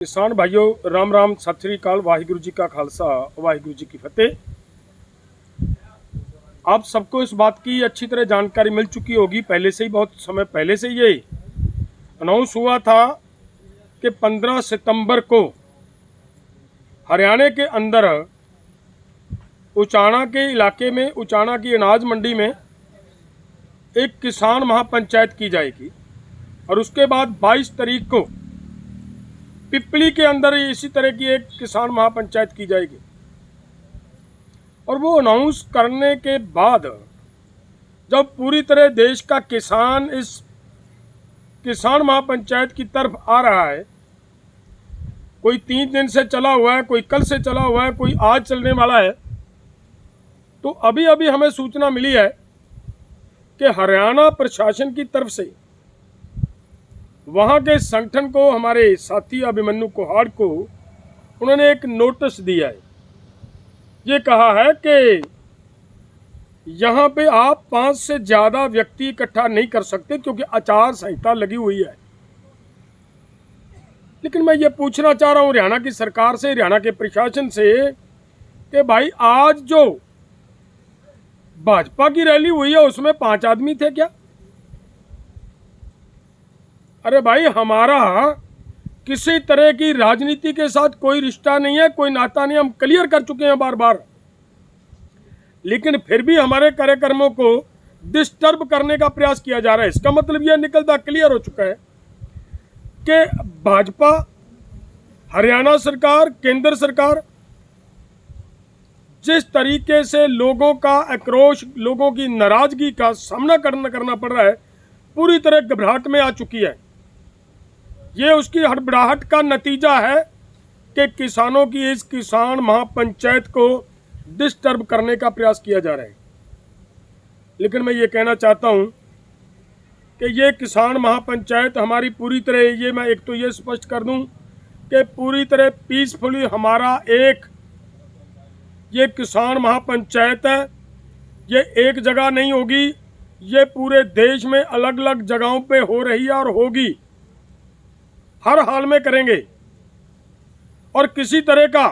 किसान भाइयों, राम राम, सत श्री अकाल, वाहिगुरु जी का खालसा, वाहिगुरु जी की फतेह। आप सबको इस बात की अच्छी तरह जानकारी मिल चुकी होगी, पहले से ही, बहुत समय पहले से ये अनाउंस हुआ था कि 15 सितंबर को हरियाणा के अंदर उचाना के इलाके में, उचाना की अनाज मंडी में एक किसान महापंचायत की जाएगी और उसके बाद 22 तारीख को पिपली के अंदर इसी तरह की एक किसान महापंचायत की जाएगी। और वो अनाउंस करने के बाद जब पूरी तरह देश का किसान इस किसान महापंचायत की तरफ आ रहा है, कोई 3 दिन से चला हुआ है, कोई कल से चला हुआ है, कोई आज चलने वाला है, तो अभी अभी हमें सूचना मिली है कि हरियाणा प्रशासन की तरफ से वहाँ के संगठन को, हमारे साथी अभिमन्यु कोहाड़ को, उन्होंने एक नोटिस दिया है। ये कहा है कि यहाँ पे आप 5 से ज़्यादा व्यक्ति इकट्ठा नहीं कर सकते क्योंकि आचार संहिता लगी हुई है। लेकिन मैं ये पूछना चाह रहा हूँ हरियाणा की सरकार से, हरियाणा के प्रशासन से, कि भाई आज जो भाजपा की रैली हुई है उसमें 5 आदमी थे क्या? अरे भाई, हमारा किसी तरह की राजनीति के साथ कोई रिश्ता नहीं है, कोई नाता नहीं, हम क्लियर कर चुके हैं बार बार। लेकिन फिर भी हमारे कार्यक्रमों को डिस्टर्ब करने का प्रयास किया जा रहा है। इसका मतलब यह निकलता क्लियर हो चुका है कि भाजपा, हरियाणा सरकार, केंद्र सरकार जिस तरीके से लोगों का आक्रोश, लोगों की नाराजगी का सामना करना पड़ रहा है, पूरी तरह घबराहट में आ चुकी है। ये उसकी हड़बड़ाहट का नतीजा है कि किसानों की इस किसान महापंचायत को डिस्टर्ब करने का प्रयास किया जा रहा है। लेकिन मैं ये कहना चाहता हूँ कि ये किसान महापंचायत हमारी पूरी तरह, ये मैं एक तो ये स्पष्ट कर दूँ कि पूरी तरह पीसफुली हमारा एक ये किसान महापंचायत है। ये एक जगह नहीं होगी, ये पूरे देश में अलग अलग जगहों पे हो रही है और होगी, हर हाल में करेंगे। और किसी तरह का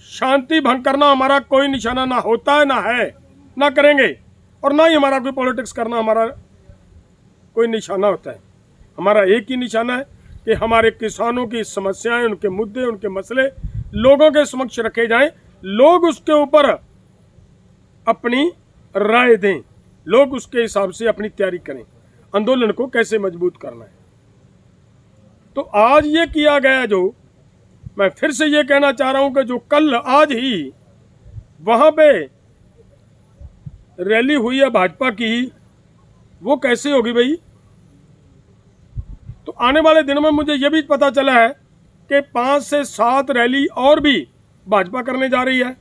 शांति भंग करना हमारा कोई निशाना ना होता है, ना है, ना करेंगे, और ना ही हमारा कोई पॉलिटिक्स करना हमारा कोई निशाना होता है। हमारा एक ही निशाना है कि हमारे किसानों की समस्याएं, उनके मुद्दे, उनके मसले लोगों के समक्ष रखे जाएं, लोग उसके ऊपर अपनी राय दें, लोग उसके हिसाब से अपनी तैयारी करें, आंदोलन को कैसे मजबूत करना है। तो आज ये किया गया, जो मैं फिर से ये कहना चाह रहा हूं कि जो कल आज ही वहां पे रैली हुई है भाजपा की, वो कैसे होगी भाई? तो आने वाले दिनों में मुझे ये भी पता चला है कि 5 से 7 रैली और भी भाजपा करने जा रही है।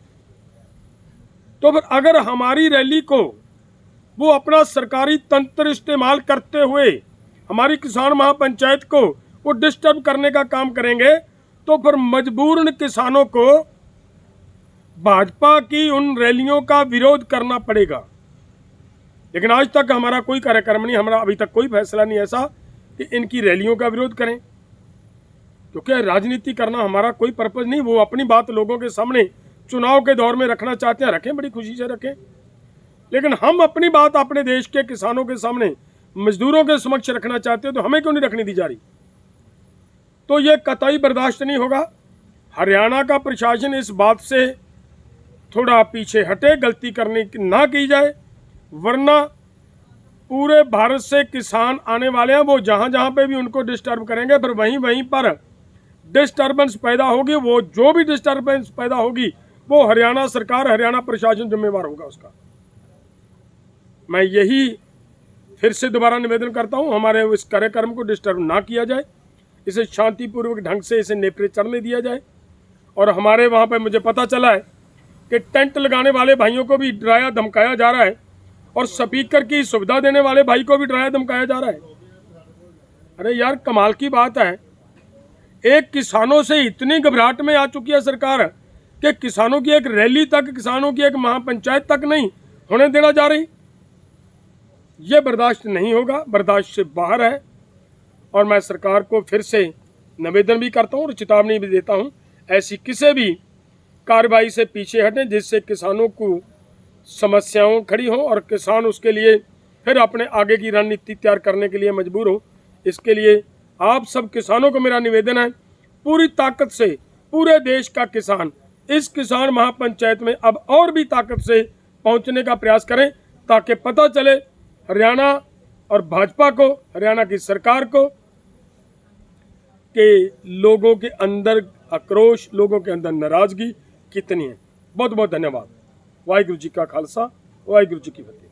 तो फिर अगर हमारी रैली को वो अपना सरकारी तंत्र इस्तेमाल करते हुए हमारी किसान महापंचायत को वो डिस्टर्ब करने का काम करेंगे, तो फिर मजबूरन किसानों को भाजपा की उन रैलियों का विरोध करना पड़ेगा। लेकिन आज तक हमारा कोई कार्यक्रम नहीं, हमारा अभी तक कोई फैसला नहीं ऐसा कि इनकी रैलियों का विरोध करें, क्योंकि राजनीति करना हमारा कोई पर्पज नहीं। वो अपनी बात लोगों के सामने चुनाव के दौर में रखना चाहते हैं, रखें, बड़ी खुशी से रखें। लेकिन हम अपनी बात अपने देश के किसानों के सामने, मजदूरों के समक्ष रखना चाहते हैं, तो हमें क्यों नहीं रखने दी जा रही? तो ये कतई बर्दाश्त नहीं होगा। हरियाणा का प्रशासन इस बात से थोड़ा पीछे हटे, गलती करने की ना की जाए, वरना पूरे भारत से किसान आने वाले हैं, वो जहां जहां पे भी उनको डिस्टर्ब करेंगे, फिर वहीं वहीं पर डिस्टर्बेंस पैदा होगी। वो जो भी डिस्टर्बेंस पैदा होगी वो हरियाणा सरकार, हरियाणा प्रशासन जिम्मेवार होगा उसका। मैं यही फिर से दोबारा निवेदन करता हूं, हमारे इस कार्यक्रम को डिस्टर्ब ना किया जाए, इसे शांतिपूर्वक ढंग से इसे नेपरे चढ़ने दिया जाए। और हमारे वहाँ पे मुझे पता चला है कि टेंट लगाने वाले भाइयों को भी डराया धमकाया जा रहा है, और स्पीकर की सुविधा देने वाले भाई को भी डराया धमकाया जा रहा है। अरे यार, कमाल की बात है, एक किसानों से इतनी घबराहट में आ चुकी है सरकार कि किसानों की एक रैली तक, किसानों की एक महापंचायत तक नहीं होने देना जा रही। यह बर्दाश्त नहीं होगा, बर्दाश्त से बाहर है। और मैं सरकार को फिर से निवेदन भी करता हूँ और चेतावनी भी देता हूँ, ऐसी किसी भी कार्रवाई से पीछे हटें जिससे किसानों को समस्याओं खड़ी हों और किसान उसके लिए फिर अपने आगे की रणनीति तैयार करने के लिए मजबूर हो। इसके लिए आप सब किसानों को मेरा निवेदन है, पूरी ताकत से पूरे देश का किसान इस किसान महापंचायत में अब और भी ताकत से पहुंचने का प्रयास करें, ताकि पता चले हरियाणा और भाजपा को, हरियाणा की सरकार को, कि लोगों के अंदर आक्रोश, लोगों के अंदर नाराजगी कितनी है। बहुत बहुत धन्यवाद। वाहिगुरु जी का खालसा, वाहिगुरु जी की फतेह।